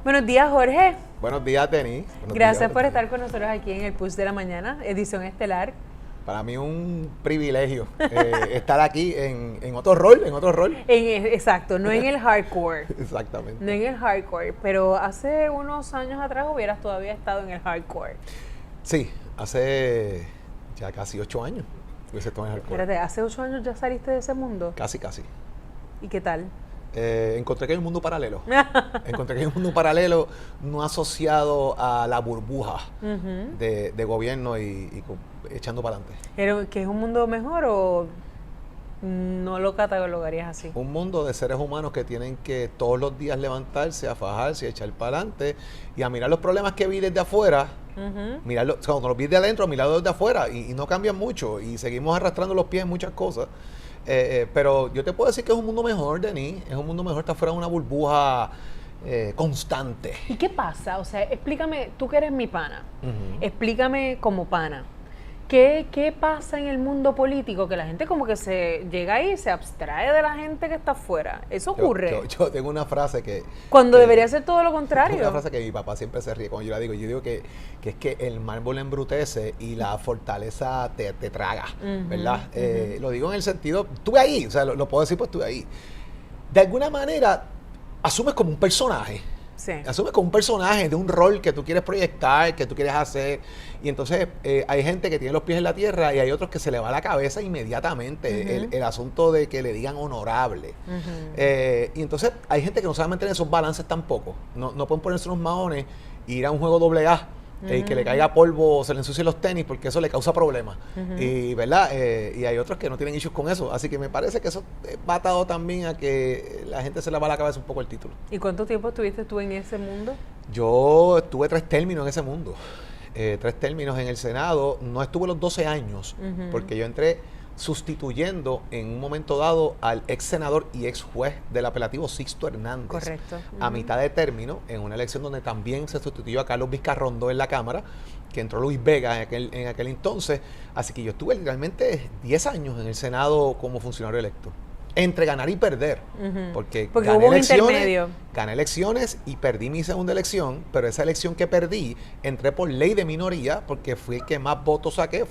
Buenos días, Jorge. Buenos días, Denis. Gracias por estar con nosotros aquí en el Push de la Mañana, edición estelar. Para mí un privilegio estar aquí en otro rol, Exacto, no en el hardcore. Exactamente. No en el hardcore, pero hace unos años atrás hubieras todavía estado en el hardcore. Sí, hace ya casi 8 años hubiese estado en el hardcore. Espérate, ¿hace 8 años ya saliste de ese mundo? Casi. ¿Y qué tal? Encontré que hay un mundo paralelo. Encontré que hay un mundo paralelo no asociado a la burbuja de gobierno y echando para adelante. ¿Que es un mundo mejor o no lo catalogarías así? Un mundo de seres humanos que tienen que todos los días levantarse, a fajarse, a echar para adelante y a mirar los problemas que vi desde afuera. Mirarlo, cuando los vi de adentro, mirarlos desde afuera y no cambian mucho y seguimos arrastrando los pies en muchas cosas. Pero yo te puedo decir que es un mundo mejor, Denis. Es un mundo mejor, está fuera de una burbuja constante. ¿Y qué pasa? O sea, explícame, tú que eres mi pana, explícame como pana. ¿Qué pasa en el mundo político? Que la gente como que se llega ahí y se abstrae de la gente que está afuera. ¿Eso ocurre? Yo tengo una frase que... Cuando debería ser todo lo contrario. Una frase que mi papá siempre se ríe cuando yo la digo. Yo digo que es que el mármol embrutece y la fortaleza te traga, ¿verdad? Lo digo en el sentido... Estuve ahí, o sea, lo puedo decir, pues estuve ahí. De alguna manera, asumes como un personaje. Sí. Asumes como un personaje de un rol que tú quieres proyectar, que tú quieres hacer. Y entonces hay gente que tiene los pies en la tierra y hay otros que se le va la cabeza inmediatamente. El asunto de que le digan honorable. Y entonces hay gente que no sabe mantener esos balances tampoco. No pueden ponerse unos maones e ir a un juego AA. Y que le caiga polvo, se le ensucien los tenis, porque eso le causa problemas. Y ¿verdad? Y hay otros que no tienen issues con eso. Así que me parece que eso va atado también a que la gente se le va a la cabeza un poco el título. ¿Y cuánto tiempo estuviste tú en ese mundo? Yo estuve 3 términos en ese mundo. 3 términos en el Senado. No estuve los 12 años, porque yo entré sustituyendo en un momento dado al ex senador y ex juez del apelativo Sixto Hernández. Correcto. A mitad de término, en una elección donde también se sustituyó a Carlos Vizcarrondo en la Cámara, que entró Luis Vega en aquel entonces. Así que yo estuve literalmente 10 años en el Senado como funcionario electo. Entre ganar y perder. Porque hubo un intermedio. Gané elecciones y perdí mi segunda elección, pero esa elección que perdí, entré por ley de minoría, porque fui el que más votos saqué.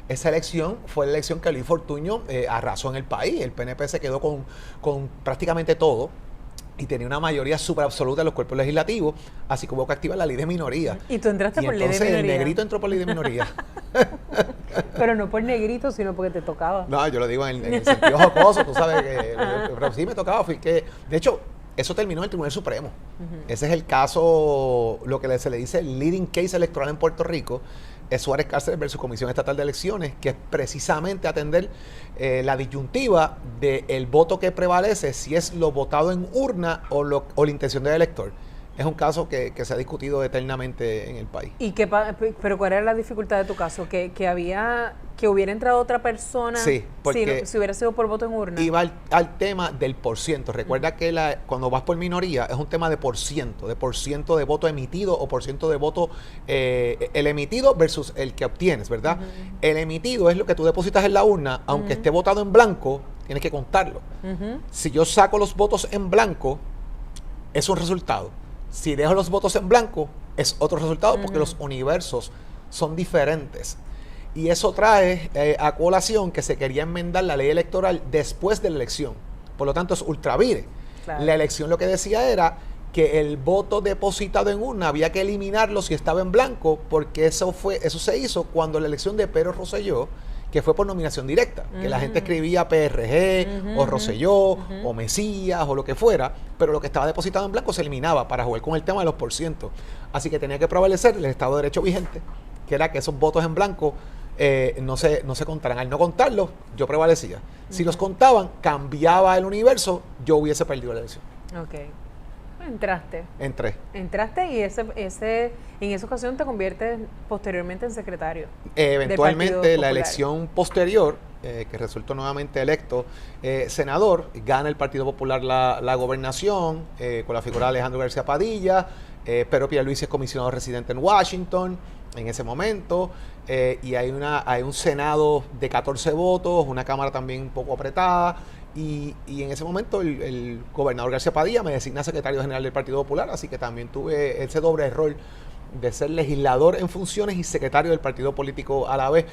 Esa elección fue la elección que Luis Fortuño arrasó en el país. El PNP se quedó con prácticamente todo y tenía una mayoría súper absoluta en los cuerpos legislativos, así que hubo que activar la ley de minoría. ¿Y tú entraste por ley de minoría? minoría? El negrito entró por ley de minoría. Pero no por negrito, sino porque te tocaba. No, yo lo digo en el sentido jocoso, tú sabes que pero sí me tocaba. De hecho, eso terminó en el Tribunal Supremo. Ese es el caso, lo que se le dice el leading case electoral en Puerto Rico, es Suárez Cárceres versus Comisión Estatal de Elecciones, que es precisamente atender la disyuntiva del voto que prevalece, si es lo votado en urna o la intención del elector. Es un caso que se ha discutido eternamente en el país. Pero ¿cuál era la dificultad de tu caso? ¿Que hubiera entrado otra persona sí, porque si hubiera sido por voto en urna? Iba al tema del porciento. Recuerda que cuando vas por minoría es un tema de por ciento de voto emitido o por ciento de voto, el emitido versus el que obtienes, ¿verdad? El emitido es lo que tú depositas en la urna, aunque esté votado en blanco, tienes que contarlo. Si yo saco los votos en blanco, es un resultado. Si dejo los votos en blanco, es otro resultado porque los universos son diferentes. Y eso trae a colación que se quería enmendar la ley electoral después de la elección. Por lo tanto, es ultra vires. Claro. La elección lo que decía era que el voto depositado en urna había que eliminarlo si estaba en blanco, porque eso se hizo cuando la elección de Pedro Rosselló, que fue por nominación directa, que la gente escribía PRG, o Rosselló, o Mesías, o lo que fuera, pero lo que estaba depositado en blanco se eliminaba para jugar con el tema de los porcientos. Así que tenía que prevalecer el Estado de Derecho vigente, que era que esos votos en blanco no se contaran. Al no contarlos, yo prevalecía. Si los contaban, cambiaba el universo, yo hubiese perdido la elección. Ok. Entraste. Entraste y en esa ocasión te conviertes posteriormente en secretario. Eventualmente la elección posterior, que resultó nuevamente electo senador, gana el Partido Popular la gobernación con la figura de Alejandro García Padilla, Pedro Pierluisi es comisionado residente en Washington, en ese momento, y hay un Senado de 14 votos, una Cámara también un poco apretada, y en ese momento el gobernador García Padilla me designa secretario general del Partido Popular, así que también tuve ese doble rol de ser legislador en funciones y secretario del partido político a la vez,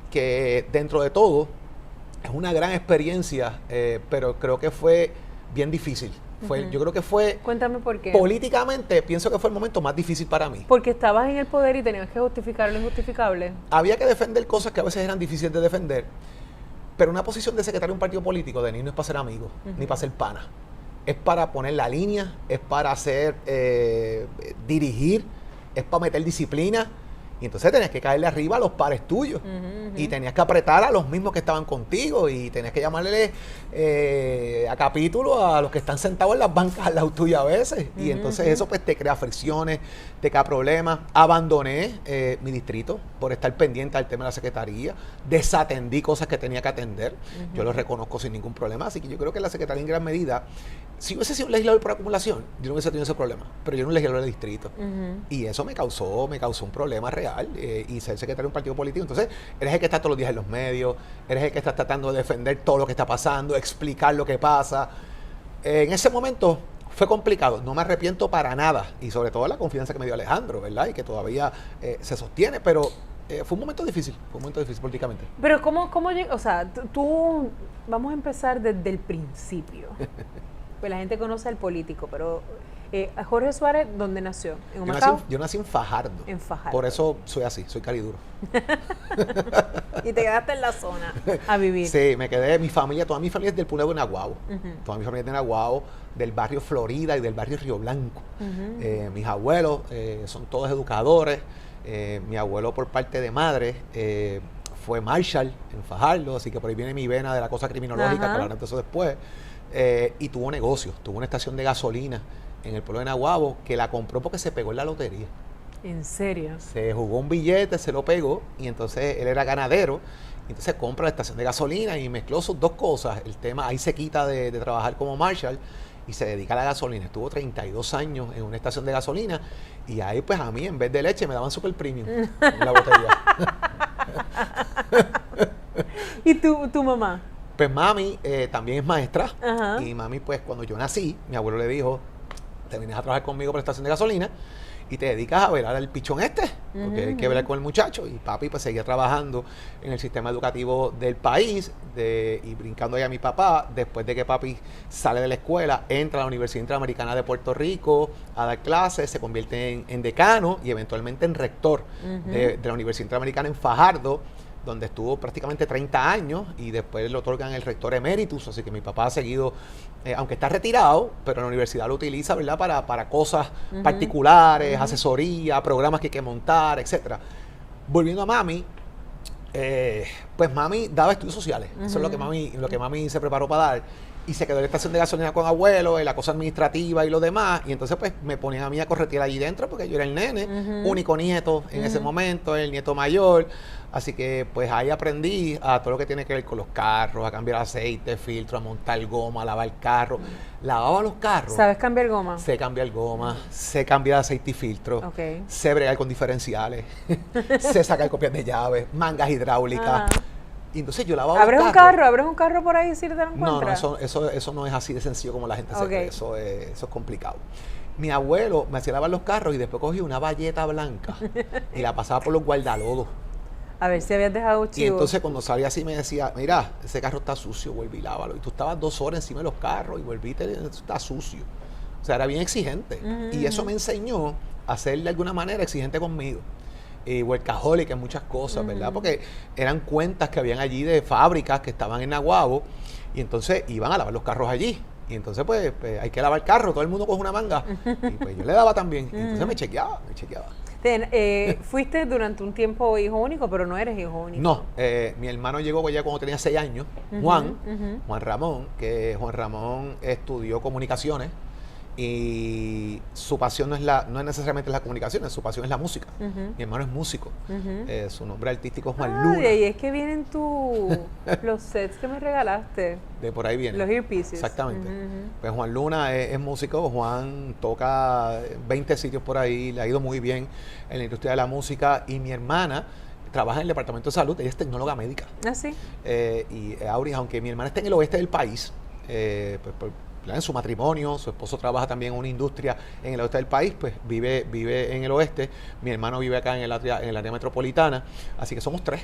que dentro de todo es una gran experiencia, pero creo que fue bien difícil. Yo creo que fue... Cuéntame por qué. Políticamente, pienso que fue el momento más difícil para mí. Porque estabas en el poder y tenías que justificar lo injustificable. Había que defender cosas que a veces eran difíciles de defender, pero una posición de secretario de un partido político, Denis, no es para ser amigo, ni para ser pana. Es para poner la línea, es para hacer, dirigir, es para meter disciplina. Y entonces tenías que caerle arriba a los pares tuyos. Y tenías que apretar a los mismos que estaban contigo. Y tenías que llamarle a capítulo a los que están sentados en las bancas al lado tuyo a veces. Y entonces eso pues te crea fricciones, te crea problemas. Abandoné mi distrito por estar pendiente del tema de la secretaría. Desatendí cosas que tenía que atender. Yo lo reconozco sin ningún problema. Así que yo creo que la secretaría en gran medida, si hubiese sido un legislador por acumulación, yo no hubiese tenido ese problema. Pero yo era un legislador de distrito. Y eso me causó un problema real. Y ser secretario de un partido político, entonces eres el que está todos los días en los medios, eres el que está tratando de defender todo lo que está pasando, explicar lo que pasa. En ese momento fue complicado, no me arrepiento para nada, y sobre todo la confianza que me dio Alejandro, ¿verdad? Y que todavía se sostiene, pero fue un momento difícil políticamente. Pero ¿cómo llegó? O sea, tú, vamos a empezar desde el principio. Pues la gente conoce al político, pero Jorge Suárez, ¿dónde nació? ¿En Humacao? Yo nací en Fajardo. En Fajardo. Por eso soy así, soy cariduro. Y te quedaste en la zona a vivir. Sí, me quedé, toda mi familia es del pueblo de Naguabo. Toda mi familia es de Naguabo, del barrio Florida y del barrio Río Blanco. Mis abuelos son todos educadores. Mi abuelo por parte de madre fue Marshall en Fajardo, así que por ahí viene mi vena de la cosa criminológica, que hablarán de eso después. Y tuvo negocios, tuvo una estación de gasolina en el pueblo de Naguabo que la compró porque se pegó en la lotería. ¿En serio? Se jugó un billete, se lo pegó, y entonces él era ganadero, y entonces compra la estación de gasolina y mezcló sus dos cosas. El tema, ahí se quita de trabajar como Marshall y se dedica a la gasolina. Estuvo 32 años en una estación de gasolina, y ahí pues a mí en vez de leche me daban super premium en la botella. ¿Y tu mamá? Pues mami también es maestra. Y mami, pues cuando yo nací, mi abuelo le dijo: te vienes a trabajar conmigo por la estación de gasolina y te dedicas a velar al pichón porque hay que velar con el muchacho. Y papi pues seguía trabajando en el sistema educativo del país, y brincando ahí a mi papá. Después de que papi sale de la escuela, entra a la Universidad Interamericana de Puerto Rico a dar clases, se convierte en decano y eventualmente en rector de la Universidad Interamericana en Fajardo, donde estuvo prácticamente 30 años, y después le otorgan el rector emeritus. Así que mi papá ha seguido, aunque está retirado, pero la universidad lo utiliza, ¿verdad?, para cosas particulares, asesoría, programas que hay que montar, etcétera. Volviendo a mami, pues mami daba estudios sociales. Eso es lo que mami se preparó para dar. Y se quedó en la estación de gasolina con abuelo, en la cosa administrativa y lo demás. Y entonces pues me ponían a mí a corretear allí dentro porque yo era el nene, único nieto en ese momento, el nieto mayor. Así que pues ahí aprendí a todo lo que tiene que ver con los carros, a cambiar aceite, filtro, a montar goma, a lavar carro. Lavaba los carros. ¿Sabes cambiar goma? Sé cambiar goma, sé cambiar aceite y filtro, sé bregar con diferenciales, sé sacar copias de llaves, mangas hidráulicas. Y entonces yo lavaba ¿Abres un carro por ahí si te lo encuentras? No, eso no es así de sencillo como la gente se cree. Eso es complicado. Mi abuelo me hacía lavar los carros y después cogía una bayeta blanca y la pasaba por los guardalodos. A ver si habías dejado chivo. Y entonces cuando salía así me decía: mira, ese carro está sucio, vuelve y lávalo. Y tú estabas 2 horas encima de los carros y volviste, está sucio. O sea, era bien exigente. Y eso me enseñó a ser de alguna manera exigente conmigo. Workaholic en muchas cosas, ¿verdad? Porque eran cuentas que habían allí de fábricas que estaban en Naguabo, y entonces iban a lavar los carros allí. Y entonces pues hay que lavar el carro, todo el mundo coge una manga. Y pues yo le daba también. Y entonces me chequeaba. Fuiste durante un tiempo hijo único, pero no eres hijo único. No, mi hermano llegó ya cuando tenía 6 años, Juan Ramón, que Juan Ramón estudió comunicaciones Y su pasión no es necesariamente la comunicación, su pasión es la música. Mi hermano es músico. Su nombre artístico es Juan Luna. Y es que vienen los sets que me regalaste. De por ahí vienen. Los earpieces. Exactamente. Pues Juan Luna es músico. Juan toca 20 sitios por ahí, le ha ido muy bien en la industria de la música. Y mi hermana trabaja en el departamento de salud, ella es tecnóloga médica. Ah, sí. Y Auris, aunque mi hermana está en el oeste del país, en su matrimonio, su esposo trabaja también en una industria en el oeste del país, pues vive en el oeste, mi hermano vive acá en el área metropolitana, así que somos tres.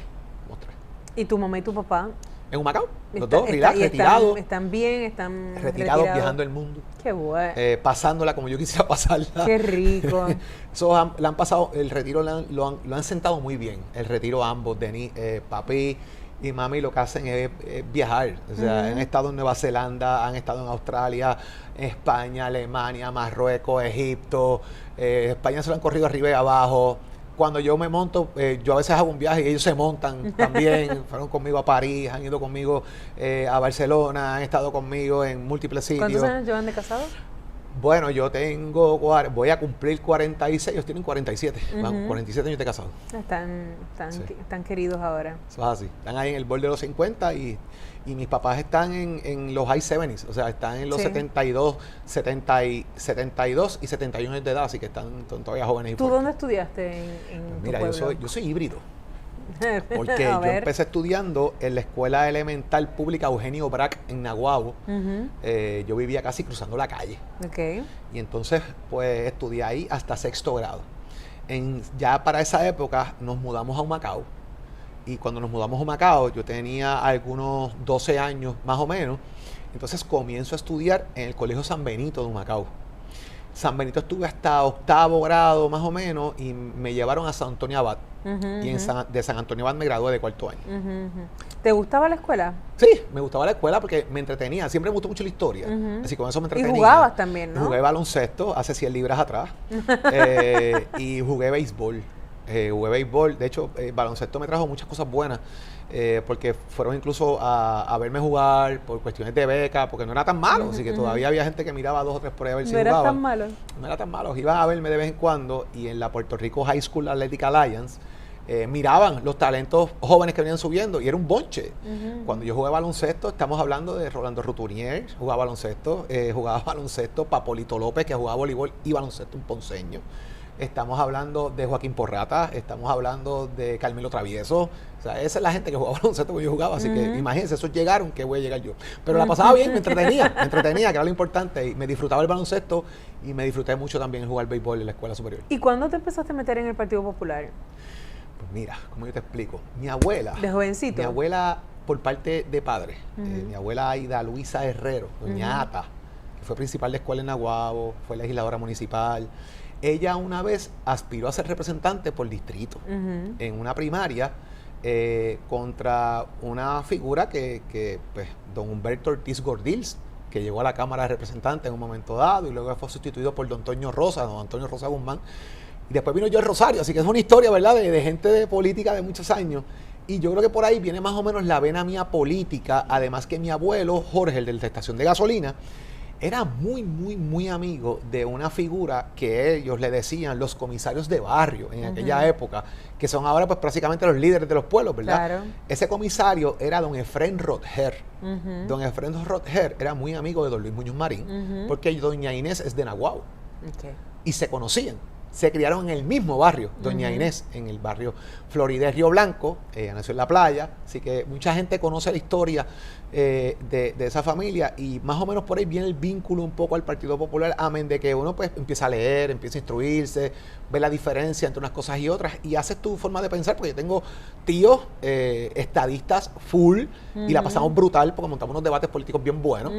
¿Y tu mamá y tu papá? En Humacao, los dos, retirados. Están bien, están retirados, viajando el mundo. Qué bueno. Pasándola como yo quisiera pasarla. Qué rico. Le han pasado, el retiro lo han sentado muy bien, el retiro ambos, Denis, papi y mami lo que hacen es viajar. O sea, han estado en Nueva Zelanda, han estado en Australia, España, Alemania, Marruecos, Egipto. España se lo han corrido arriba y abajo. Cuando yo me monto, yo a veces hago un viaje y ellos se montan también. Fueron conmigo a París, han ido conmigo a Barcelona, han estado conmigo en múltiples sitios. ¿Cuántos años llevan de casados? Bueno, yo voy a cumplir 46, ellos tienen 47, 47 años de casado. Están queridos ahora. Eso es así, están ahí en el borde de los 50 y mis papás están en los high 70s, o sea, están en los 72 y 71 años de edad, así que están todavía jóvenes. ¿Tú dónde estudiaste en Mira, tu pueblo? yo soy híbrido. Porque yo empecé estudiando en la escuela elemental pública Eugenio Brac en Naguabo. Yo vivía casi cruzando la calle. Okay. Y entonces, pues, estudié ahí hasta 6º grado. Ya para esa época nos mudamos a Humacao. Y cuando nos mudamos a Humacao, yo tenía algunos 12 años más o menos. Entonces comienzo a estudiar en el Colegio San Benito de Humacao. San Benito estuve hasta 8º grado más o menos y me llevaron a San Antonio Abad. Y de San Antonio Abad me gradué de 4º año. ¿Te gustaba la escuela? Sí, me gustaba la escuela porque me entretenía. Siempre me gustó mucho la historia. Así que con eso me entretenía. Y jugabas también, ¿no? Jugué baloncesto hace 100 libras atrás. Y jugué béisbol. De hecho, baloncesto me trajo muchas cosas buenas. Porque fueron incluso a verme jugar por cuestiones de beca, porque no era tan malo, así que todavía había gente que miraba 2 o 3 por ahí a ver si jugaba. No era tan malo. No era tan malo, iba a verme de vez en cuando y en la Puerto Rico High School Athletic Alliance miraban los talentos jóvenes que venían subiendo y era un bonche. Cuando yo jugué baloncesto, estamos hablando de Rolando Rutunier, jugaba baloncesto, Papolito López, que jugaba voleibol y baloncesto, un ponceño. Estamos hablando de Joaquín Porrata, estamos hablando de Carmelo Travieso. O sea, esa es la gente que jugaba baloncesto cuando yo jugaba. Así que imagínense, esos llegaron, que voy a llegar yo. Pero la pasaba bien, me entretenía, que era lo importante. Y me disfrutaba el baloncesto y me disfruté mucho también jugar béisbol en la escuela superior. ¿Y cuándo te empezaste a meter en el Partido Popular? Pues mira, como yo te explico. Mi abuela. ¿De jovencito? Mi abuela, por parte de padre. Mi abuela Aida Luisa Herrero, doña Ata, que fue principal de escuela en Naguabo, fue legisladora municipal. Ella una vez aspiró a ser representante por distrito en una primaria contra una figura que pues, don Humberto Ortiz Gordils, que llegó a la Cámara de Representantes en un momento dado y luego fue sustituido por don Antonio Rosa Guzmán. Y después vino yo el Rosario, así que es una historia, ¿verdad?, de gente de política de muchos años. Y yo creo que por ahí viene más o menos la vena mía política, además que mi abuelo, Jorge, el de la estación de gasolina, era muy, muy, muy amigo de una figura que ellos le decían los comisarios de barrio en aquella época, que son ahora pues prácticamente los líderes de los pueblos, ¿verdad? Claro. Ese comisario era don Efrén Rotger. Don Efrén Rotger era muy amigo de don Luis Muñoz Marín, porque doña Inés es de Naguabo. Y se conocían. Se criaron en el mismo barrio, doña Inés, en el barrio Florida Río Blanco, nació en la playa, así que mucha gente conoce la historia de esa familia y más o menos por ahí viene el vínculo un poco al Partido Popular, amén de que uno pues empieza a leer, empieza a instruirse, ve la diferencia entre unas cosas y otras y haces tu forma de pensar, porque yo tengo tíos estadistas full y la pasamos brutal porque montamos unos debates políticos bien buenos,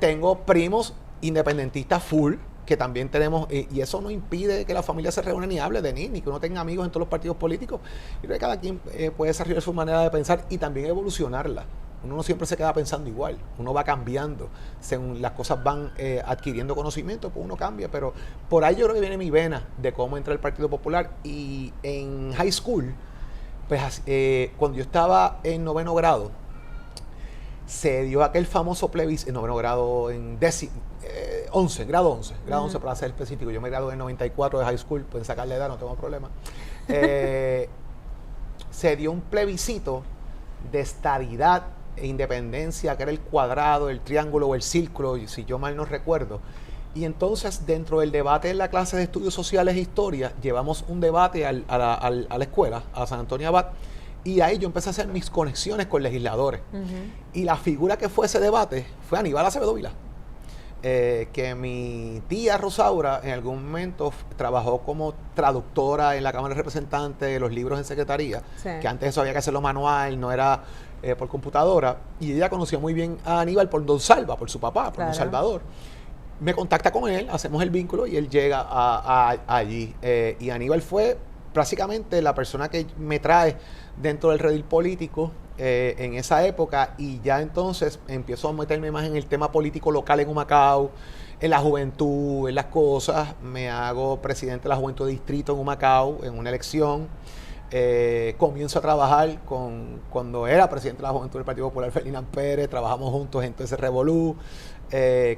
tengo primos independentistas full, que también tenemos, y eso no impide que la familia se reúna ni hable de ni que uno tenga amigos en todos los partidos políticos. Yo creo que cada quien puede desarrollar su manera de pensar y también evolucionarla. Uno no siempre se queda pensando igual, uno va cambiando, según las cosas van adquiriendo conocimiento, pues uno cambia, pero por ahí yo creo que viene mi vena de cómo entra el Partido Popular. Y en high school, pues cuando yo estaba en 9º grado, se dio aquel famoso plebiscito, en 9º grado, 11, grado 11 para ser específico. Yo me gradué en 94 de high school, pueden sacar la edad, no tengo problema. Se dio un plebiscito de estadidad e independencia, que era el cuadrado, el triángulo o el círculo, si yo mal no recuerdo. Y entonces, dentro del debate en la clase de estudios sociales e historia, llevamos un debate a la escuela, a San Antonio Abad, y ahí yo empecé a hacer mis conexiones con legisladores. Y la figura que fue ese debate fue Aníbal Acevedo Vilá, que mi tía Rosaura en algún momento trabajó como traductora en la Cámara de Representantes de los libros en secretaría, que antes eso había que hacerlo manual, no era por computadora, y ella conocía muy bien a Aníbal por Don Salva, por su papá, por Don Salvador. Me contacta con él, hacemos el vínculo y él llega allí. Y Aníbal fue prácticamente la persona que me trae dentro del redil político en esa época, y ya entonces empiezo a meterme más en el tema político local en Humacao, en la juventud, en las cosas. Me hago presidente de la juventud de distrito en Humacao en una elección. Comienzo a trabajar cuando era presidente de la juventud del Partido Popular, Ferdinand Pérez. Trabajamos juntos en todo ese revolú.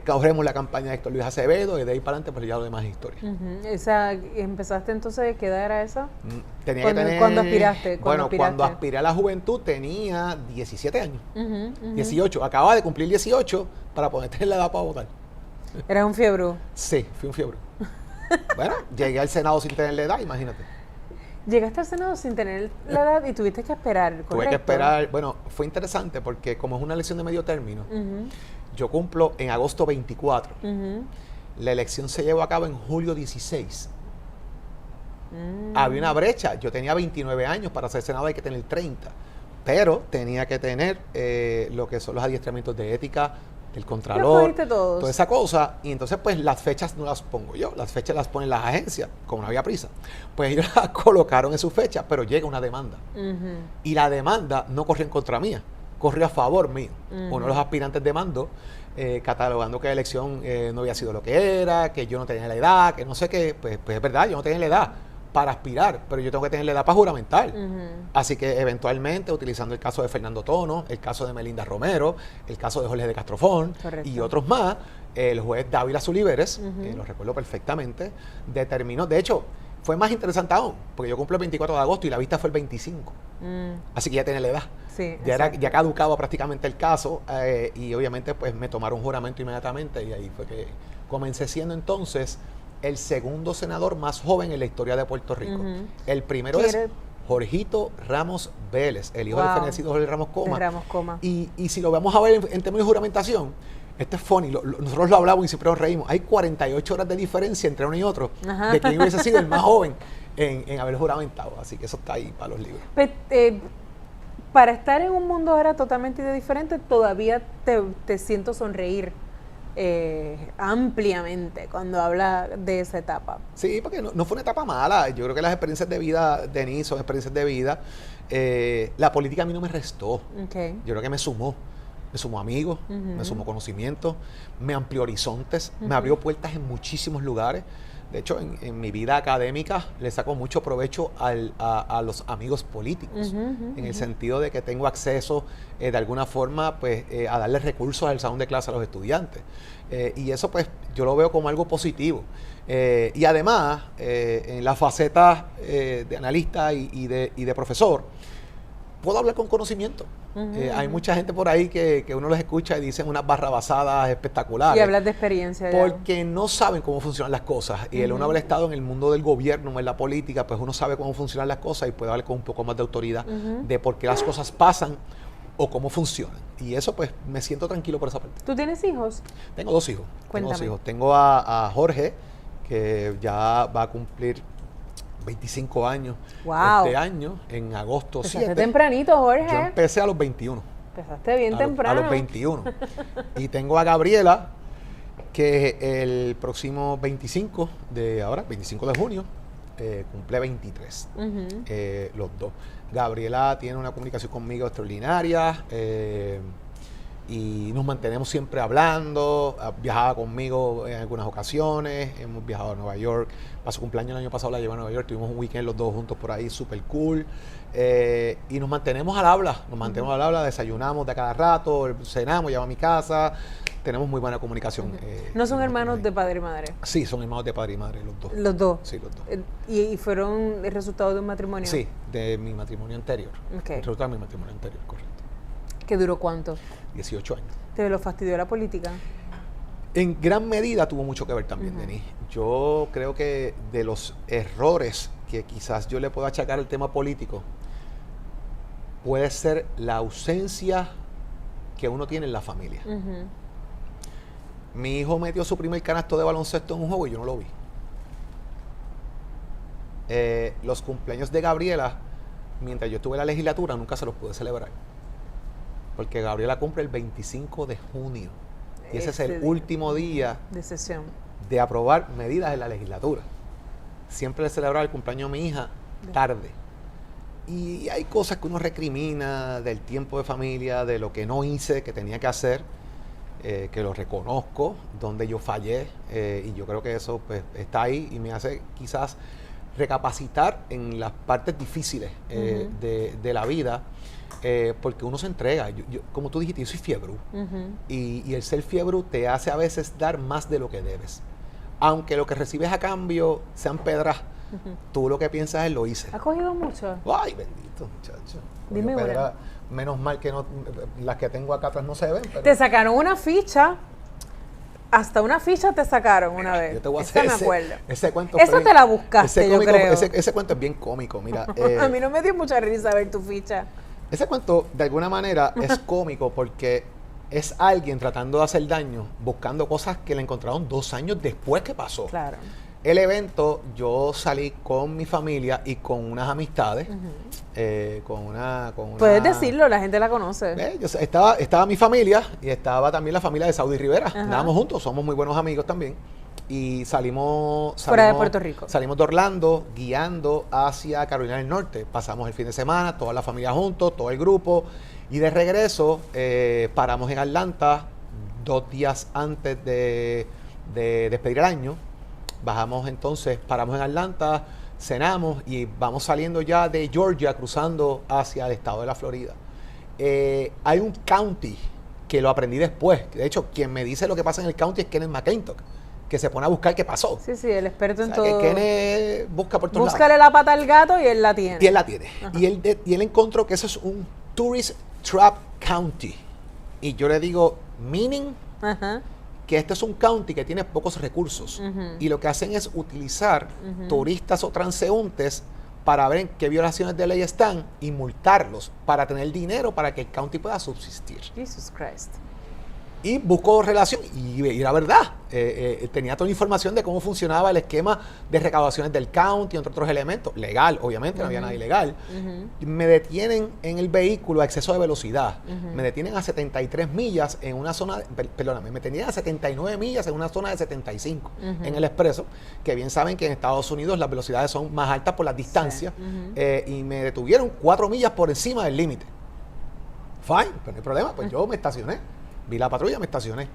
Corremos la campaña de Héctor Luis Acevedo, y de ahí para adelante pues ya lo demás es historia. ¿Empezaste entonces? ¿Qué edad era esa? Tenía que tener... ¿Cuándo aspiraste? Cuando aspiré a la juventud tenía 17 años. 18. Acababa de cumplir 18 para poder tener la edad para votar. ¿Eras un fiebre? Sí, fui un fiebre. Bueno, llegué al Senado sin tener la edad, imagínate. Llegaste al Senado sin tener la edad y tuviste que esperar, ¿correcto? Tuve que esperar. Bueno, fue interesante porque como es una elección de medio término, yo cumplo en agosto 24. La elección se llevó a cabo en julio 16. Había una brecha. Yo tenía 29 años, para ser senador hay que tener 30. Pero tenía que tener lo que son los adiestramientos de ética, del contralor, toda esa cosa. Y entonces pues las fechas no las pongo yo, las fechas las ponen las agencias, como no había prisa. Pues ellos las colocaron en su fecha, pero llega una demanda. Y la demanda no corrió en contra mía, corrió a favor mío. Uno de los aspirantes demandó, catalogando que la elección no había sido lo que era, que yo no tenía la edad, que no sé qué. Pues es verdad, yo no tenía la edad para aspirar, pero yo tengo que tener la edad para juramentar. Así que eventualmente, utilizando el caso de Fernando Tono, el caso de Melinda Romero, el caso de Jorge de Castrofón y otros más, el juez Dávila Suliveres, lo recuerdo perfectamente, determinó, de hecho, fue más interesante aún, porque yo cumplo el 24 de agosto y la vista fue el 25. Así que ya tenía la edad. Sí, ya caducaba prácticamente el caso, y obviamente pues me tomaron juramento inmediatamente, y ahí fue que comencé siendo entonces el segundo senador más joven en la historia de Puerto Rico. El primero es Jorgito Ramos Vélez, el hijo del fenecido Jorge Ramos Coma. Y si lo vamos a ver en términos de juramentación, esto es funny, nosotros lo hablamos y siempre nos reímos. Hay 48 horas de diferencia entre uno y otro de quién hubiese sido el más joven en haber juramentado. Así que eso está ahí para los libros. Para estar en un mundo ahora totalmente diferente, todavía te siento sonreír ampliamente cuando habla de esa etapa. Sí, porque no fue una etapa mala. Yo creo que las experiencias de vida, Denise, son experiencias de vida. La política a mí no me restó. Yo creo que me sumó amigos, me sumó conocimiento, me amplió horizontes, me abrió puertas en muchísimos lugares. De hecho, en mi vida académica le saco mucho provecho a los amigos políticos, en el sentido de que tengo acceso de alguna forma pues, a darle recursos al salón de clase a los estudiantes. Y eso pues yo lo veo como algo positivo. Y además, en la faceta de analista y de profesor, puedo hablar con conocimiento. Hay mucha gente por ahí que uno los escucha y dicen unas barrabasadas espectaculares. Y hablas de experiencia. Porque no saben cómo funcionan las cosas. Y el uno haber estado en el mundo del gobierno, en la política, pues uno sabe cómo funcionan las cosas y puede hablar con un poco más de autoridad de por qué las cosas pasan o cómo funcionan. Y eso pues me siento tranquilo por esa parte. ¿Tú tienes hijos? Tengo dos hijos. Cuéntame. Tengo a Jorge, que ya va a cumplir 25 años este año, en agosto 7. Empezaste tempranito, Jorge. Yo empecé a los 21. Empezaste bien temprano. A los 21. Y tengo a Gabriela, que el próximo 25 de junio, cumple 23. Los dos. Gabriela tiene una comunicación conmigo extraordinaria, y nos mantenemos siempre hablando. Viajaba conmigo en algunas ocasiones, hemos viajado a Nueva York, para su cumpleaños el año pasado la llevé a Nueva York, tuvimos un weekend los dos juntos por ahí, súper cool, y nos mantenemos al habla, desayunamos de a cada rato, cenamos, llevamos a mi casa, tenemos muy buena comunicación. ¿No son hermanos de padre y madre? Sí, son hermanos de padre y madre, los dos. ¿Los dos? Sí, los dos. ¿Y fueron el resultado de un matrimonio? Sí, de mi matrimonio anterior. Okay. El resultado de mi matrimonio anterior, correcto. ¿Qué duró cuánto? 18 años. ¿Te lo fastidió la política? En gran medida tuvo mucho que ver también, Denis. Yo creo que de los errores que quizás yo le puedo achacar al tema político, puede ser la ausencia que uno tiene en la familia. Mi hijo metió su primer canasto de baloncesto en un juego y yo no lo vi. Los cumpleaños de Gabriela, mientras yo estuve en la legislatura, nunca se los pude celebrar. Porque Gabriela cumple el 25 de junio. Y ese es el último día de sesión de aprobar medidas en la legislatura. Siempre le celebraba el cumpleaños a mi hija tarde. Y hay cosas que uno recrimina del tiempo de familia, de lo que no hice, que tenía que hacer, que lo reconozco, donde yo fallé. Y yo creo que eso pues, está ahí y me hace quizás recapacitar en las partes difíciles de la vida. Porque uno se entrega. Yo, como tú dijiste, yo soy fiebre. Y el ser fiebre te hace a veces dar más de lo que debes. Aunque lo que recibes a cambio sean pedras, tú lo que piensas es lo hice. ¿Has cogido mucho? Ay, bendito, muchacho. Dime pedra, menos mal que no, las que tengo acá atrás no se ven. Pero... Te sacaron una ficha. Hasta una ficha te sacaron una vez. Yo te voy a hacer ese cuento. Esa te la buscaste, yo creo. Ese cuento es bien cómico, mira. A mí no me dio mucha risa ver tu ficha. Ese cuento, de alguna manera, es cómico porque es alguien tratando de hacer daño, buscando cosas que le encontraron 2 años después que pasó. Claro. El evento, yo salí con mi familia y con unas amistades, con una... Puedes decirlo, la gente la conoce. Estaba mi familia y estaba también la familia de Saudi Rivera. Estábamos juntos, somos muy buenos amigos también. Y salimos fuera de Puerto Rico. Salimos de Orlando, guiando hacia Carolina del Norte. Pasamos el fin de semana, toda la familia juntos, todo el grupo. Y de regreso, paramos en Atlanta 2 días antes de despedir el año. Bajamos entonces, paramos en Atlanta, cenamos y vamos saliendo ya de Georgia, cruzando hacia el estado de la Florida. Hay un county que lo aprendí después. De hecho, quien me dice lo que pasa en el county es Kenneth McClintock, que se pone a buscar qué pasó. Sí, el experto en todo. Que Kenneth busca por todos lados. Búscale la pata al gato y él la tiene. Y él la tiene. Y él encontró que eso es un Tourist Trap County. Y yo le digo, meaning, que este es un county que tiene pocos recursos. Y lo que hacen es utilizar turistas o transeúntes para ver en qué violaciones de ley están y multarlos para tener dinero para que el county pueda subsistir. Jesus Christ. Y buscó relación, y era verdad, tenía toda la información de cómo funcionaba el esquema de recaudaciones del county, entre otros elementos, legal, obviamente, no había nada ilegal. Me detienen en el vehículo a exceso de velocidad, me detienen a 73 millas en una zona, perdóname, me tenían a 79 millas en una zona de 75 en el expreso, que bien saben que en Estados Unidos las velocidades son más altas por las distancias, y me detuvieron 4 millas por encima del límite. Fine, pero no hay problema, pues yo me estacioné. Vi la patrulla, me estacioné.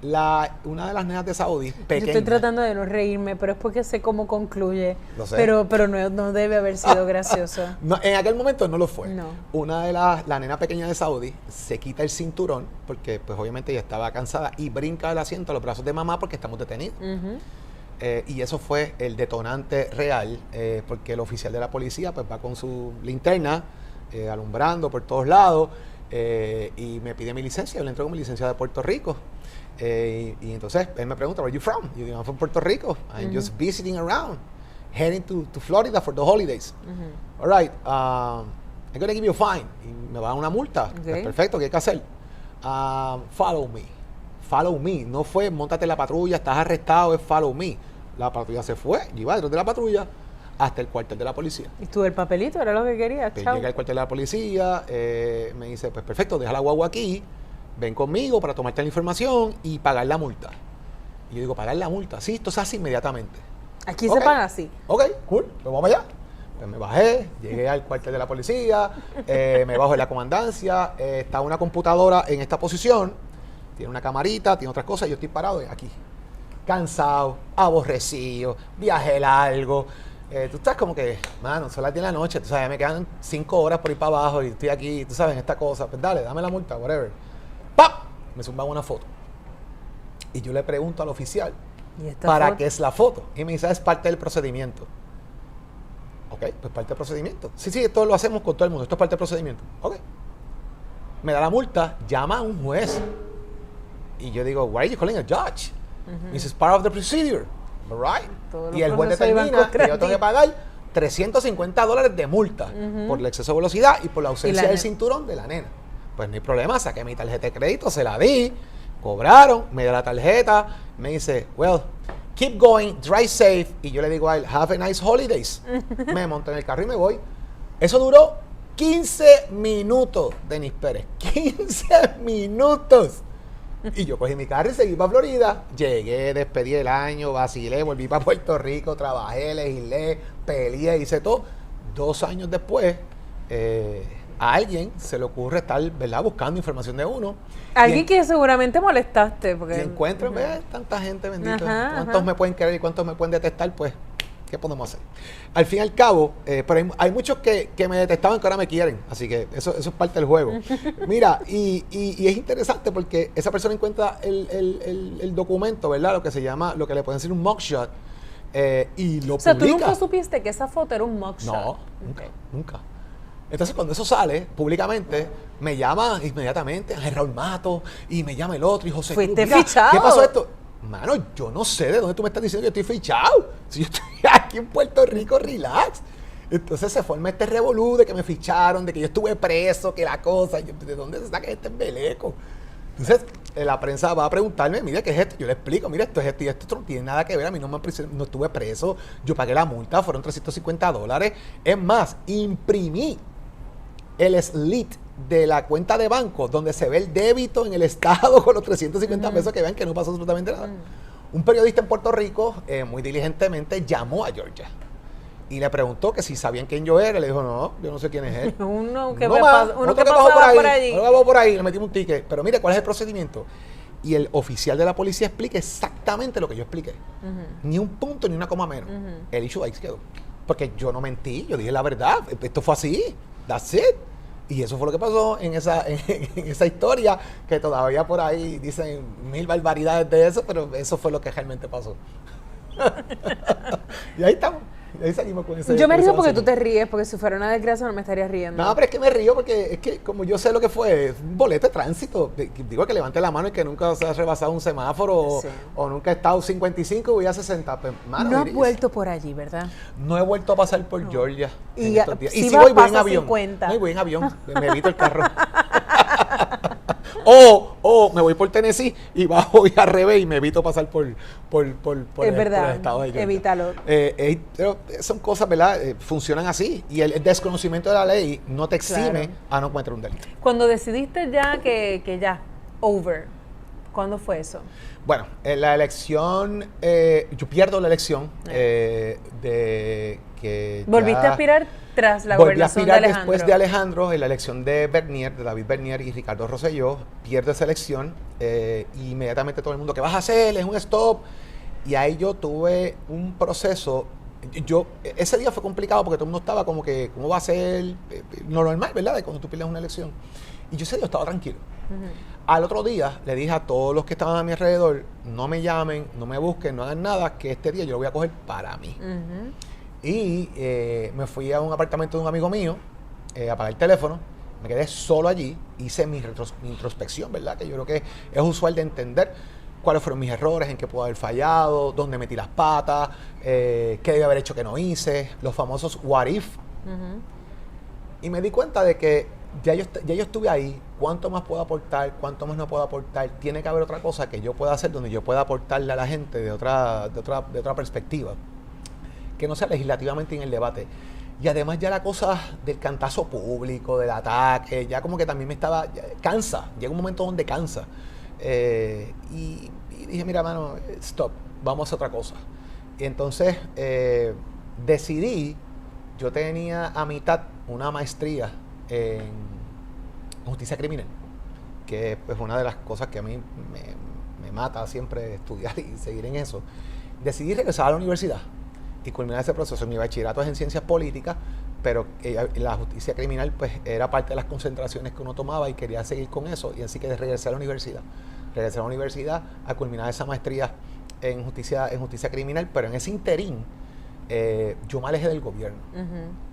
Una de las nenas de Saudi, pequeña. Yo estoy tratando de no reírme, pero es porque sé cómo concluye. Lo sé. Pero no debe haber sido gracioso. No, en aquel momento no lo fue. No. Una de la nena pequeña de Saudi se quita el cinturón, porque pues obviamente ella estaba cansada, y brinca del asiento a los brazos de mamá porque estamos detenidos. Y eso fue el detonante real, porque el oficial de la policía pues va con su linterna, alumbrando por todos lados, y me pide mi licencia. Yo le entrego mi licencia de Puerto Rico, y entonces él me pregunta, where are you from? Yo digo, I'm from Puerto Rico. I'm just visiting around, heading to Florida for the holidays. All right, I'm going to give you a fine. Y me va a dar una multa. Okay. Pues perfecto, ¿qué hay que hacer? Follow me. No fue móntate en la patrulla, estás arrestado, es follow me. La patrulla se fue, yo iba detrás de la patrulla hasta el cuartel de la policía. ¿Y tú el papelito? ¿Era lo que querías? Llegué al cuartel de la policía, me dice, pues perfecto, deja la guagua aquí, ven conmigo para tomarte la información y pagar la multa. Y yo digo, ¿pagar la multa? Sí, esto se hace inmediatamente. Aquí se paga así. Ok, cool, pues vamos allá. Pues me bajé, llegué al cuartel de la policía, me bajo en la comandancia, está una computadora en esta posición, tiene una camarita, tiene otras cosas, yo estoy parado aquí, cansado, aborrecido, viaje largo. Tú estás como que, mano, son las 10 de la noche, tú sabes, me quedan 5 horas por ir para abajo y estoy aquí, tú sabes, en esta cosa, pues dale, dame la multa, whatever. ¡Pap! Me zumban una foto. Y yo le pregunto al oficial, ¿Y esta ¿para foto? qué es la foto? Y me dice, es parte del procedimiento. Ok, pues parte del procedimiento. Sí, esto lo hacemos con todo el mundo, esto es parte del procedimiento. Ok. Me da la multa, llama a un juez. Y yo digo, why are you calling a judge? Me dice, it's part of the procedure. Right? Todos Y los el juez procesos iban determina contra que yo tengo ti. que pagar $350 de multa por el exceso de velocidad y por la ausencia del nena. cinturón de la nena. Pues no hay problema, saqué mi tarjeta de crédito, se la di, cobraron, me dio la tarjeta, me dice, well, keep going, drive safe. Y yo le digo a él, have a nice holidays. Me monto en el carro y me voy. Eso duró 15 minutos, Denis Pérez. 15 minutos. Y yo cogí mi carro y seguí para Florida. Llegué, despedí el año, vacilé, volví para Puerto Rico, trabajé, legislé, peleé, hice todo. 2 años después, a alguien se le ocurre estar, ¿verdad?, buscando información de uno. Alguien que seguramente molestaste. Porque, Y encuentro, ¿ves? Tanta gente, bendito. Ajá, ¿Cuántos ajá. me pueden querer y cuántos me pueden detestar? Pues, ¿qué podemos hacer? Al fin y al cabo, pero hay muchos que me detestaban que ahora me quieren. Así que eso es parte del juego. Mira, y es interesante porque esa persona encuentra el documento, ¿verdad? Lo que se llama, lo que le pueden decir un mugshot. Y lo O sea, tú publica. nunca supiste que esa foto era un mugshot. No, nunca. Entonces, cuando eso sale públicamente, me llama inmediatamente Ángel Raúl Mato y me llama el otro y José Fuiste Cruz. Mira, fichado. ¿qué pasó esto? Mano, yo no sé de dónde tú me estás diciendo que estoy fichado. Si yo estoy aquí en Puerto Rico, relax. Entonces se forma este revolú de que me ficharon, de que yo estuve preso, que la cosa. ¿De dónde se saca este embeleco? Entonces, la prensa va a preguntarme, mira, ¿qué es esto? Yo le explico, mira, esto es esto y esto no tiene nada que ver. A mí no estuve preso, yo pagué la multa, fueron $350. Es más, imprimí el slip de la cuenta de banco donde se ve el débito en el estado con los 350 pesos que vean que no pasó absolutamente nada. Un periodista en Puerto Rico muy diligentemente llamó a Georgia y le preguntó que si sabían quién yo era. Le dijo, no, yo no sé quién es él. Uno que, No me más, pas- uno otro que pasó pasaba por allí. otro que pasó por ahí, le metimos un ticket. Pero mire, ¿cuál es el procedimiento? Y el oficial de la policía explica exactamente lo que yo expliqué. Ni un punto ni una coma menos. El issue ahí se quedó. Porque yo no mentí, yo dije la verdad. Esto fue así. That's it. Y eso fue lo que pasó en esa historia, que todavía por ahí dicen 1000 barbaridades de eso, pero eso fue lo que realmente pasó. Y ahí estamos. Y ahí seguimos con ese. Yo me con ese río porque tú vacilón. te ríes, porque si fuera una desgracia no me estaría riendo. No, pero es que me río porque es que como yo sé lo que fue, un boleto de tránsito. Digo que levante la mano y que nunca se ha rebasado un semáforo o, Sí. o nunca ha estado 55 y voy a 60. Pues, mano, No has mire, vuelto por allí, ¿verdad? no he vuelto a pasar por Georgia Y en ya, estos días. si Y si vas, voy en pasa avión. 50. No, y voy en avión. Me evito el carro. o me voy por Tennessee y bajo y al revés y me evito pasar por Es el verdad, estado de Georgia. evítalo. Pero son cosas, ¿verdad? Funcionan así. Y el desconocimiento de la ley no te exime Claro. a no cometer un delito. Cuando decidiste ya que ya, over, ¿cuándo fue eso? Bueno, en la elección, yo pierdo la elección de que ¿Volviste ya- a aspirar tras la Volví a gobernación de aspirar Alejandro? después de Alejandro en la elección de Bernier, de David Bernier y Ricardo Rosselló. Pierdo esa elección y inmediatamente todo el mundo, ¿qué vas a hacer? Es un stop. Y ahí yo tuve un proceso. Ese día fue complicado porque todo el mundo estaba como que, ¿cómo va a ser? Lo normal, ¿verdad? De cuando tú pierdes una elección. Y yo ese día estaba tranquilo. Al otro día le dije a todos los que estaban a mi alrededor, no me llamen, no me busquen, no hagan nada, que este día yo lo voy a coger para mí. Y me fui a un apartamento de un amigo mío, apagué el teléfono, me quedé solo allí, hice mi introspección, ¿verdad? Que yo creo que es usual de entender cuáles fueron mis errores, en qué puedo haber fallado, dónde metí las patas, qué debí haber hecho que no hice, los famosos what if. Y me di cuenta de que ya yo estuve ahí, cuánto más puedo aportar, cuánto más no puedo aportar. Tiene que haber otra cosa que yo pueda hacer donde yo pueda aportarle a la gente de otra perspectiva, que no sea legislativamente en el debate. Y además ya la cosa del cantazo público, del ataque, ya como que también cansa, llega un momento donde cansa. Y dije, mira, mano, stop, vamos a hacer otra cosa. Y entonces decidí, yo tenía a mitad una maestría en justicia criminal, que es una de las cosas que a mí me mata siempre estudiar y seguir en eso. Decidí regresar a la universidad y culminar ese proceso. Mi bachillerato es en ciencias políticas, pero la justicia criminal pues era parte de las concentraciones que uno tomaba y quería seguir con eso, y así que regresé a la universidad regresé a la universidad a culminar esa maestría en justicia criminal, pero en ese interín yo me alejé del gobierno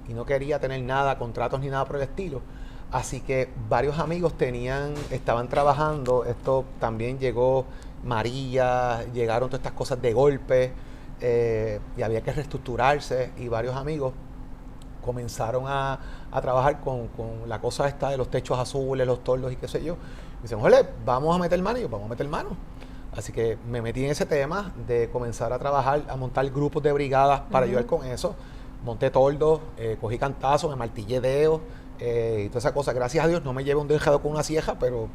y no quería tener nada, contratos ni nada por el estilo. Así que varios amigos estaban trabajando, esto también llegó María, llegaron todas estas cosas de golpe y había que reestructurarse y varios amigos comenzaron a trabajar con la cosa esta de los techos azules, los toldos y qué sé yo. Y dicen, oye, vamos a meter mano. Y yo, vamos a meter mano. Así que me metí en ese tema de comenzar a trabajar, a montar grupos de brigadas para ayudar con eso. Monté toldos, cogí cantazos, me martillé dedos y toda esa cosa. Gracias a Dios no me llevé un dejado con una cieja, pero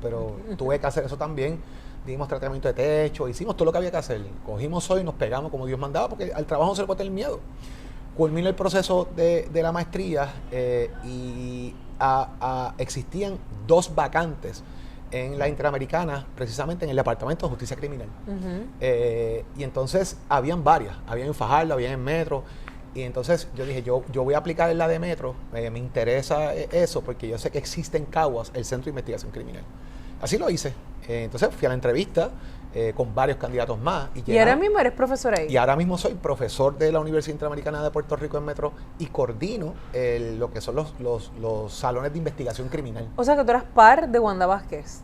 tuve que hacer eso también. Dimos tratamiento de techo, hicimos todo lo que había que hacer. Cogimos hoy y nos pegamos como Dios mandaba, porque al trabajo no se le puede tener miedo. Culminé el proceso de la maestría y existían 2 vacantes en la Interamericana, precisamente en el Departamento de Justicia Criminal. Y entonces habían varias, había en Fajardo, había en Metro. Y entonces yo dije, yo voy a aplicar en la de Metro, me interesa eso, porque yo sé que existe en Caguas el Centro de Investigación Criminal. Así lo hice. Entonces fui a la entrevista con varios candidatos más. ¿Y ahora mismo eres profesor ahí? Y ahora mismo soy profesor de la Universidad Interamericana de Puerto Rico en Metro y coordino lo que son los salones de investigación criminal. O sea que tú eras par de Wanda Vázquez.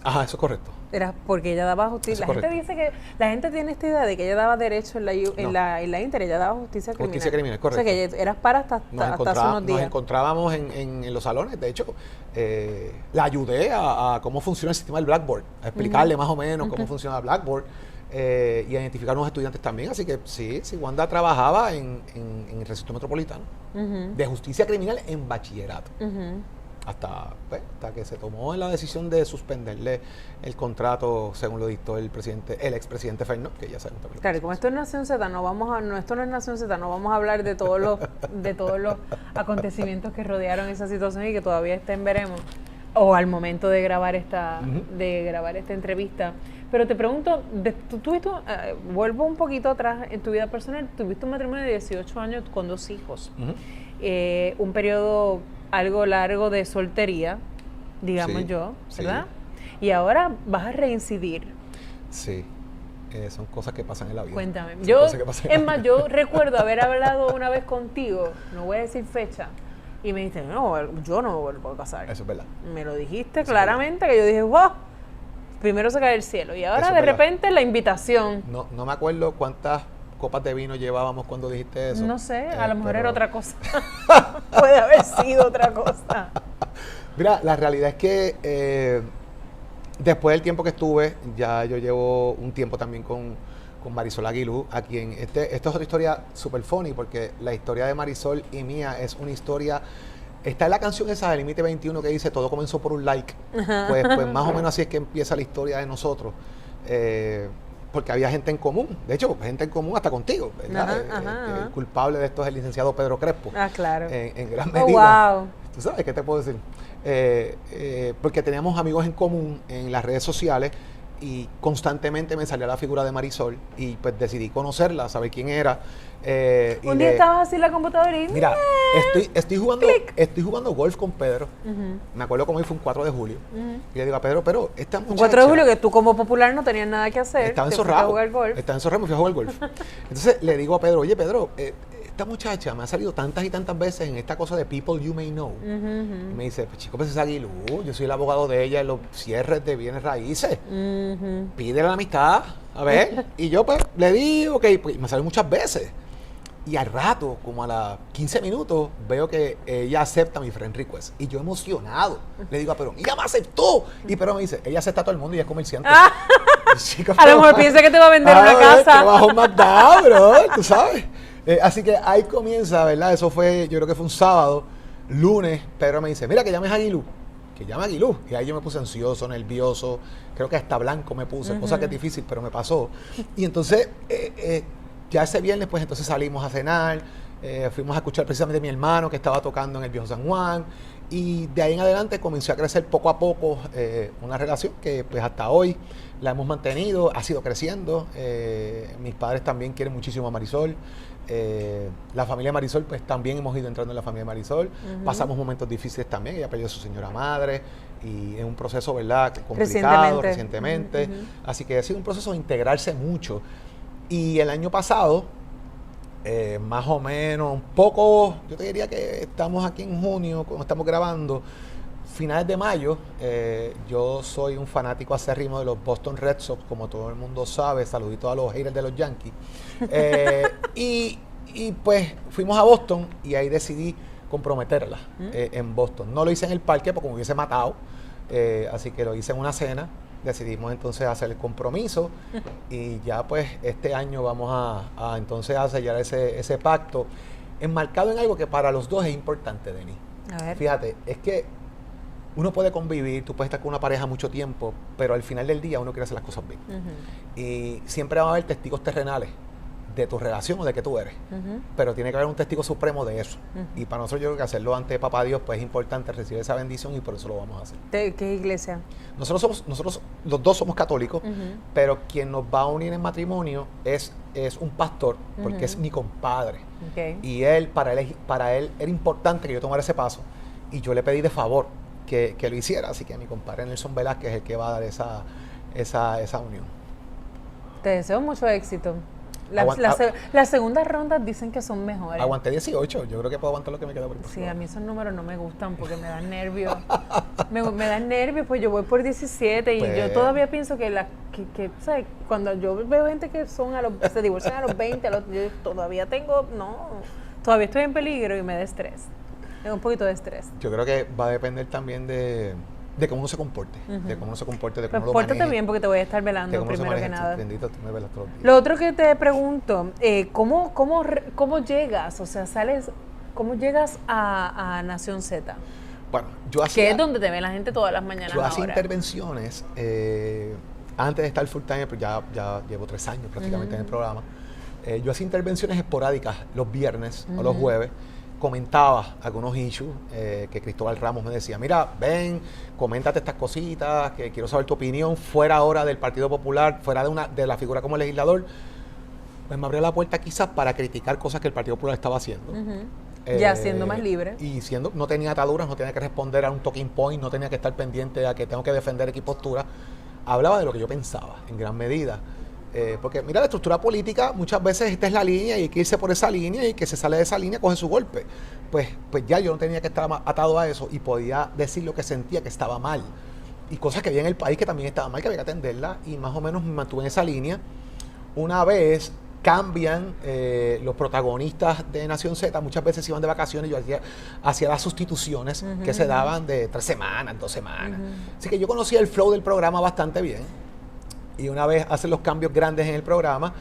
Ajá, eso es correcto. Era porque ella daba justicia. La gente dice que la gente tiene esta idea de que ella daba derecho en la Inter, ella daba justicia criminal. Justicia criminal, correcto. O sea que eras par hasta hace unos días. Nos encontrábamos en los salones. De hecho, la ayudé a cómo funciona el sistema del Blackboard, a explicarle más o menos cómo funciona el Blackboard y a identificar a unos estudiantes también. Así que sí, Wanda trabajaba en el recinto metropolitano de justicia criminal en bachillerato. Hasta que se tomó la decisión de suspenderle el contrato, según lo dictó el expresidente Fernández, que ya saben también. Claro, como esto es Nación Z, esto no es Nación Z, no vamos a hablar de todos los acontecimios que rodearon esa situación y que todavía veremos, o al momento de grabar esta entrevista. Pero te pregunto, vuelvo un poquito atrás en tu vida personal, tuviste un matrimonio de 18 años con 2 hijos, un periodo algo largo de soltería, digamos yo, ¿verdad? Sí. Y ahora vas a reincidir. Sí, son cosas que pasan en la vida. Cuéntame. Yo recuerdo haber hablado una vez contigo, no voy a decir fecha, y me dijiste, no, yo no me vuelvo a casar. Eso es verdad. Me lo dijiste claramente, que yo dije, wow, primero se cae el cielo. Y ahora de repente la invitación. No me acuerdo cuántas copas de vino llevábamos cuando dijiste eso. No sé, a lo mejor era otra cosa. Puede haber sido otra cosa. Mira, la realidad es que después del tiempo que estuve, ya yo llevo un tiempo también con Marisol Aguilú, a quien esto es otra historia super funny, porque la historia de Marisol y mía es una historia. Está en la canción esa de Límite 21 que dice todo comenzó por un like. Pues más o menos así es que empieza la historia de nosotros. Porque había gente en común, de hecho, gente en común hasta contigo, ¿verdad? El culpable de esto es el licenciado Pedro Crespo. Ah, claro. En gran medida. Wow. ¿Tú sabes qué te puedo decir? Porque teníamos amigos en común en las redes sociales y constantemente me salía la figura de Marisol y pues decidí conocerla, saber quién era. Un día estabas así en la computadora y mira, estoy jugando golf con Pedro. Me acuerdo como hoy fue un 4 de julio. Y le digo a Pedro, pero esta muchacha... Un 4 de julio que tú como popular no tenías nada que hacer. Estaba encerrado. Me fui a jugar golf. Entonces le digo a Pedro, oye Pedro, esta muchacha me ha salido tantas y tantas veces en esta cosa de People You May Know. Y me dice, pues chico, pues es Aguilú, yo soy el abogado de ella en los cierres de bienes raíces. Pídele la amistad, a ver. Y yo pues le digo, ok, pues me salió muchas veces. Y al rato, como a las 15 minutos, veo que ella acepta mi friend request. Y yo emocionado, le digo a Pedro, ¡ella me aceptó! Y Pedro me dice, ella acepta a todo el mundo y es comerciante. Chica, a lo mejor piensa que te va a vender una casa. ¿Qué bajo más da, bro? Tú sabes. Así que ahí comienza, ¿verdad? Eso fue, yo creo que fue un sábado. Lunes, Pedro me dice, mira, que llames a Aguilú. Que llame a Aguilú. Y ahí yo me puse ansioso, nervioso. Creo que hasta blanco me puse, cosa que es difícil, pero me pasó. Y entonces... ya ese viernes, pues entonces salimos a cenar, fuimos a escuchar precisamente a mi hermano que estaba tocando en el Viejo San Juan Y de ahí en adelante comenzó a crecer poco a poco una relación que pues hasta hoy la hemos mantenido, ha sido creciendo. Mis padres también quieren muchísimo a Marisol. La familia Marisol, pues también hemos ido entrando en la familia Marisol. Pasamos momentos difíciles también. Ella perdió a su señora madre y es un proceso, ¿verdad?, complicado recientemente. Así que ha sido un proceso de integrarse mucho. Y el año pasado, más o menos, un poco, yo te diría que estamos aquí en junio, cuando estamos grabando, finales de mayo. Yo soy un fanático acérrimo de los Boston Red Sox, como todo el mundo sabe. Saluditos a los haters de los Yankees. Y pues fuimos a Boston y ahí decidí comprometerla en Boston. No lo hice en el parque porque me hubiese matado, así que lo hice en una cena. Decidimos entonces hacer el compromiso y ya pues este año vamos a entonces a sellar ese pacto enmarcado en algo que para los dos es importante, Denis. A ver. Fíjate, es que uno puede convivir, tú puedes estar con una pareja mucho tiempo, pero al final del día uno quiere hacer las cosas bien. Y siempre va a haber testigos terrenales de tu relación o de que tú eres, pero tiene que haber un testigo supremo de eso. Y para nosotros yo creo que hacerlo ante Papá Dios pues es importante recibir esa bendición y por eso lo vamos a hacer. ¿De qué iglesia? Nosotros los dos somos católicos, pero quien nos va a unir en matrimonio es un pastor, porque es mi compadre. Okay. Y para él era importante que yo tomara ese paso y yo le pedí de favor que lo hiciera, así que mi compadre Nelson Velázquez es el que va a dar esa unión. Te deseo mucho éxito. Las segundas rondas dicen que son mejores. Aguanté 18, yo creo que puedo aguantar lo que me queda por Sí, a mí esos números no me gustan porque me dan nervios. me dan nervios, pues yo voy por 17 y pues, yo todavía pienso que ¿sabes? Cuando yo veo gente que se divorcian a los 20, yo todavía todavía estoy en peligro y me da estrés. Me da un poquito de estrés. Yo creo que va a depender también de cómo uno se comporte, de cómo uno se comporte, de cómo Pues lo maneje. Pórtate bien porque te voy a estar velando primero que nada. Bendito, tú me velas todos los días. Lo otro que te pregunto, ¿cómo llegas? O sea, ¿cómo llegas a Nación Z? Bueno, yo hacía... Que es donde te ve la gente todas las mañanas Yo hacía ahora. intervenciones, antes de estar full time, pues ya llevo 3 años prácticamente en el programa. Yo hacía intervenciones esporádicas los viernes o los jueves. Comentaba algunos issues que Cristóbal Ramos me decía, mira, ven, coméntate estas cositas, que quiero saber tu opinión, fuera ahora del Partido Popular, fuera de la figura como legislador. Pues me abrió la puerta quizás para criticar cosas que el Partido Popular estaba haciendo. Ya siendo más libre. Y no tenía ataduras, no tenía que responder a un talking point, no tenía que estar pendiente a que tengo que defender X postura. Hablaba de lo que yo pensaba, en gran medida. Porque mira, la estructura política muchas veces esta es la línea y hay que irse por esa línea y que se sale de esa línea coge su golpe. Pues ya yo no tenía que estar atado a eso y podía decir lo que sentía que estaba mal. Y cosas que había en el país que también estaban mal, que había que atenderlas y más o menos me mantuve en esa línea. Una vez cambian los protagonistas de Nación Z, muchas veces iban de vacaciones, yo hacía las sustituciones que se daban de 3 semanas, 2 semanas. Así que yo conocía el flow del programa bastante bien. Y una vez hacen los cambios grandes en el programa,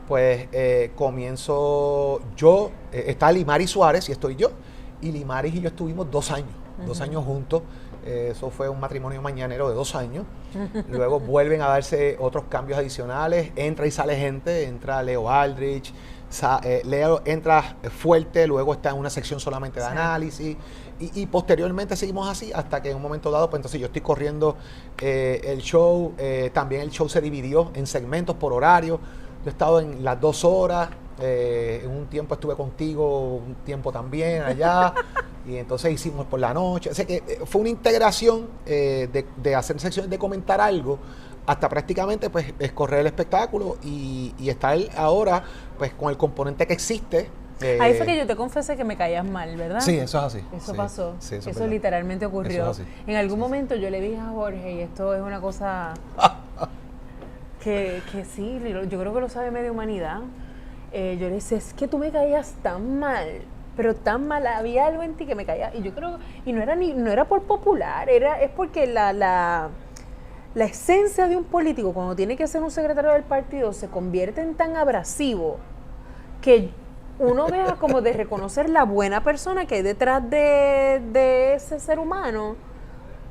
pues comienzo yo, está Limaris Suárez y estoy yo. Y Limaris y yo estuvimos 2 años, 2 años juntos. Eso fue un matrimonio mañanero de 2 años. Luego vuelven a darse otros cambios adicionales. Entra y sale gente, entra Leo Aldrich. Leo entra fuerte, luego está en una sección solamente de análisis. Y posteriormente seguimos así hasta que en un momento dado, pues entonces yo estoy corriendo el show. También el show se dividió en segmentos por horario. Yo he estado en las 2 horas. En un tiempo estuve contigo, un tiempo también allá. Y entonces hicimos por la noche. O sea que fue una integración de hacer secciones de comentar algo hasta prácticamente pues escorrer el espectáculo y estar ahora pues con el componente que existe. Ahí fue que yo te confesé que me caías mal, ¿verdad? Sí, eso es así. Eso sí, pasó. Sí, eso literalmente ocurrió. Eso es así. En algún momento yo le dije a Jorge, y esto es una cosa que sí, yo creo que lo sabe media humanidad. Yo le decía, es que tú me caías tan mal, pero tan mal, había algo en ti que me caía. Y yo creo, y no era por popular, es porque la esencia de un político, cuando tiene que ser un secretario del partido, se convierte en tan abrasivo que uno deja como de reconocer la buena persona que hay detrás de ese ser humano,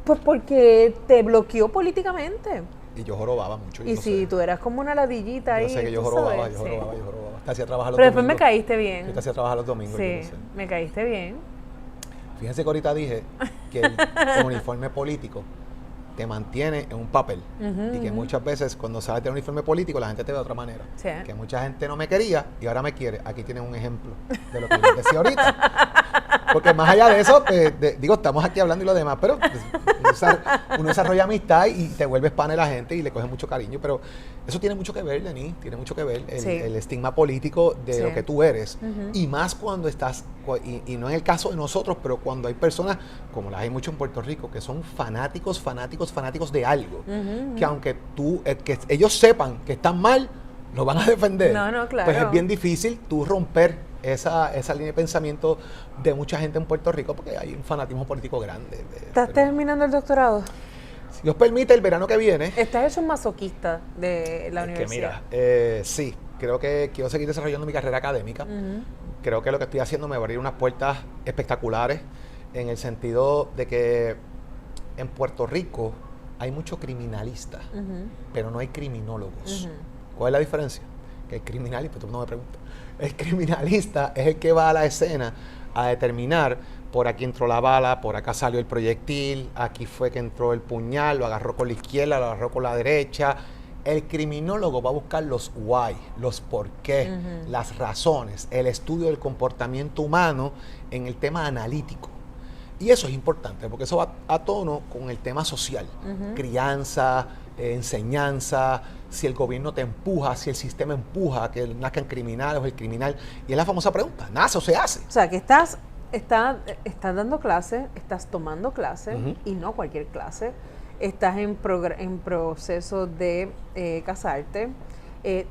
pues porque te bloqueó políticamente. Y yo jorobaba mucho. Y si tú eras como una ladillita ahí. Yo sé que yo jorobaba. Te hacía trabajar los domingos. Pero después me caíste bien. Yo te hacía trabajar los domingos. Sí, me caíste bien. Fíjense que ahorita dije que el uniforme político te mantiene en un papel. Y que muchas veces cuando sales del uniforme político la gente te ve de otra manera. Sí. Que mucha gente no me quería y ahora me quiere. Aquí tienen un ejemplo de lo que yo les decía ahorita. Porque más allá de eso, digo, estamos aquí hablando y lo demás, pero pues, uno desarrolla amistad y te vuelves pana de la gente y le coges mucho cariño. Pero eso tiene mucho que ver, Denis, tiene mucho que ver el estigma político de lo que tú eres. Y más cuando estás, y no en el caso de nosotros, pero cuando hay personas, como las hay mucho en Puerto Rico, que son fanáticos de algo, que aunque que ellos sepan que están mal, lo van a defender. No, claro. Pues es bien difícil tú romper esa línea de pensamiento de mucha gente en Puerto Rico porque hay un fanatismo político grande. ¿Estás terminando el doctorado? Si Dios permite, el verano que viene. ¿Estás hecho un masoquista de la universidad? Que mira, sí, creo que quiero seguir desarrollando mi carrera académica. Creo que lo que estoy haciendo me va a abrir unas puertas espectaculares en el sentido de que en Puerto Rico hay muchos criminalistas, pero no hay criminólogos. ¿Cuál es la diferencia? Que el criminal, y pues tú no me preguntas, el criminalista es el que va a la escena a determinar por aquí entró la bala, por acá salió el proyectil, aquí fue que entró el puñal, lo agarró con la izquierda, lo agarró con la derecha. El criminólogo va a buscar los why, los por qué, las razones, el estudio del comportamiento humano en el tema analítico. Y eso es importante, porque eso va a tono con el tema social, crianza, enseñanza, si el gobierno te empuja, si el sistema empuja a que nazcan criminales o el criminal. Y es la famosa pregunta, ¿nace o se hace? O sea, que estás dando clases, estás tomando clases, y no cualquier clase, estás en proceso de casarte,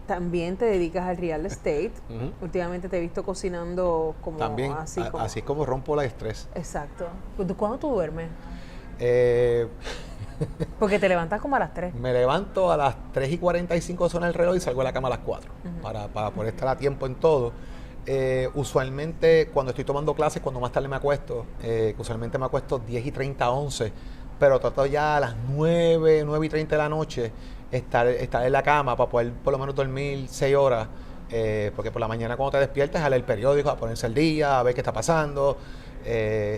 también te dedicas al real estate. Últimamente te he visto cocinando como también, así es como rompo el estrés. Exacto. ¿Cuándo tú duermes? Eh... Porque te levantas como a las 3. Me levanto a las 3:45 suena el reloj y salgo de la cama a las 4 para poder estar a tiempo en todo. Usualmente cuando estoy tomando clases, cuando más tarde me acuesto, usualmente me acuesto 10:30, 11, pero trato ya a las 9:30 de la noche estar en la cama para poder por lo menos dormir 6 horas, porque por la mañana cuando te despiertas a leer el periódico, a ponerse al día, a ver qué está pasando.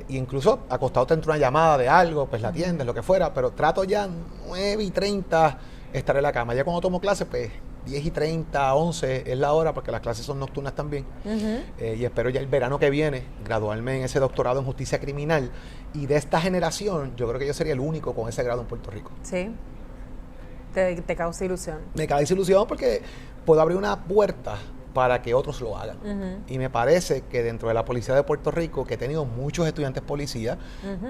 Incluso acostado te entra una llamada de algo, pues la atiendes, lo que fuera, pero trato ya 9:30 estar en la cama. Ya cuando tomo clases, pues 10:30, 11 es la hora, porque las clases son nocturnas también. Y espero ya el verano que viene graduarme en ese doctorado en justicia criminal. Y de esta generación, yo creo que yo sería el único con ese grado en Puerto Rico. Sí. Te causa ilusión. Me causa ilusión porque puedo abrir una puerta para que otros lo hagan. Y me parece que dentro de la policía de Puerto Rico, que he tenido muchos estudiantes policías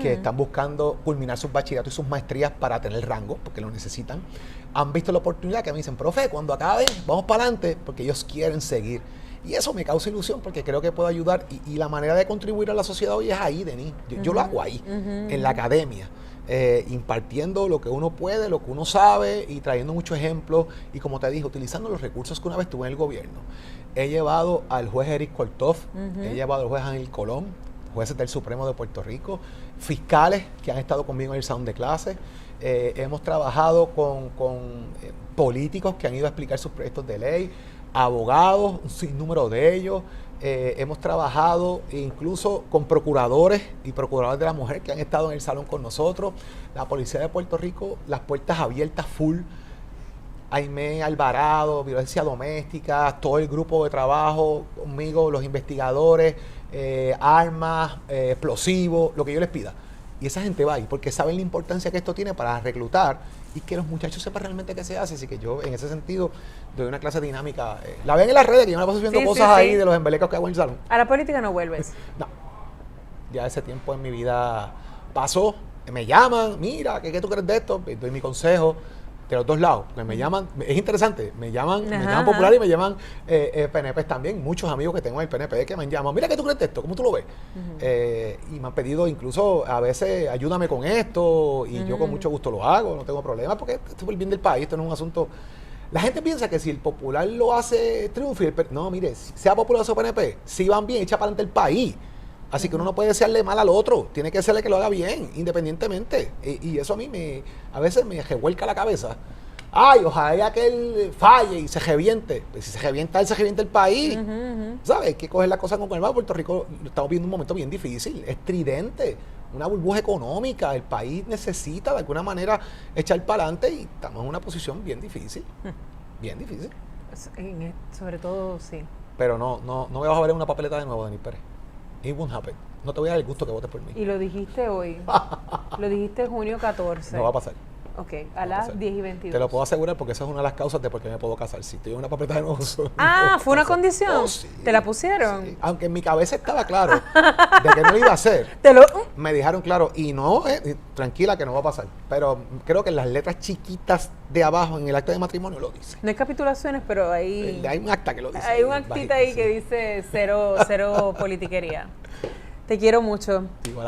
que están buscando culminar sus bachilleratos y sus maestrías para tener rango, porque lo necesitan, han visto la oportunidad que me dicen, profe, cuando acabe, vamos para adelante, porque ellos quieren seguir. Y eso me causa ilusión porque creo que puedo ayudar y la manera de contribuir a la sociedad hoy es ahí, Denis. Yo lo hago ahí, en la academia. Impartiendo lo que uno puede, lo que uno sabe y trayendo muchos ejemplos y como te dije, utilizando los recursos que una vez tuve en el gobierno. He llevado al juez Eric Korthoff, he llevado al juez Ángel Colón, jueces del Supremo de Puerto Rico, fiscales que han estado conmigo en el salón de clases. Hemos trabajado con políticos que han ido a explicar sus proyectos de ley, abogados, un sinnúmero de ellos. Hemos trabajado incluso con procuradores y procuradores de la mujer que han estado en el salón con nosotros. La Policía de Puerto Rico, las puertas abiertas full. Aimé Alvarado, violencia doméstica, todo el grupo de trabajo conmigo, los investigadores, armas, explosivos, lo que yo les pida. Y esa gente va ahí porque saben la importancia que esto tiene para reclutar y que los muchachos sepan realmente qué se hace. Así que yo, en ese sentido, doy una clase dinámica. La ven en las redes, que yo me la paso subiendo cosas ahí de los embelecos que hago en el salón. ¿A la política no vuelves? No. Ya ese tiempo en mi vida pasó. Me llaman, mira, ¿qué tú crees de esto? Doy mi consejo de los dos lados. Porque me llaman, es interesante, me llaman popular y me llaman PNP también. Muchos amigos que tengo en el PNP que me han llamado, mira, ¿qué tú crees de esto? ¿Cómo tú lo ves? Y me han pedido incluso a veces, ayúdame con esto, y yo con mucho gusto lo hago, no tengo problema, porque esto es por el bien del país, esto no es un asunto. La gente piensa que si el popular lo hace, triunfa. No, mire, sea popular o sea PNP, si van bien, echa para adelante el país. Así que uno no puede desearle mal al otro, tiene que desearle que lo haga bien, independientemente. Y eso a mí a veces me revuelca la cabeza, ay, ojalá que él falle y se reviente. Pues si se revienta él, se revienta el país. ¿Sabes? Hay que coger la cosa con calma. Puerto Rico estamos viendo un momento bien difícil, estridente, una burbuja económica. El país necesita de alguna manera echar para adelante y estamos en una posición bien difícil. Bien difícil. Sobre todo, sí. Pero no me vas a ver en una papeleta de nuevo, Denis Pérez. It won't happen. No te voy a dar el gusto que votes por mí. Y lo dijiste hoy. Lo dijiste junio 14. No va a pasar. Ok, a las 10:22. Te lo puedo asegurar porque esa es una de las causas de por qué me puedo casar. Si estoy en una papeleta de nuevo. ¿Fue una condición? Oh, sí, ¿Te la pusieron? Sí. Aunque en mi cabeza estaba claro de que no lo iba a hacer. Me dijeron claro, y no, tranquila que no va a pasar. Pero creo que en las letras chiquitas de abajo en el acta de matrimonio lo dice. No hay capitulaciones, pero hay un acta que lo dice. Hay un actita ahí que dice cero politiquería. Te quiero mucho.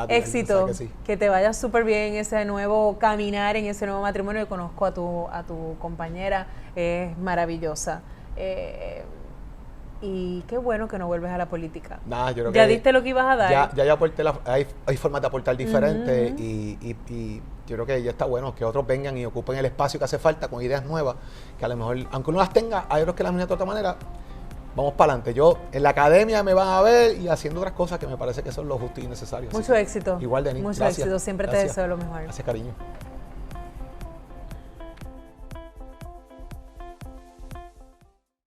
Éxito. Que te vaya súper bien en ese nuevo caminar, en ese nuevo matrimonio. Yo conozco a tu compañera, es maravillosa. Y qué bueno que no vuelves a la política. Nah, yo creo ya diste lo que ibas a dar. Ya aporté, hay formas de aportar diferentes y yo creo que ya está bueno que otros vengan y ocupen el espacio que hace falta con ideas nuevas, que a lo mejor, aunque uno las tenga, hay otros que las miran de otra manera. Vamos para adelante. Yo en la academia me van a ver y haciendo otras cosas que me parece que son lo justo y necesario. Mucho éxito. Igual, Denis. Mucho éxito. Siempre te deseo lo mejor. Gracias, cariño.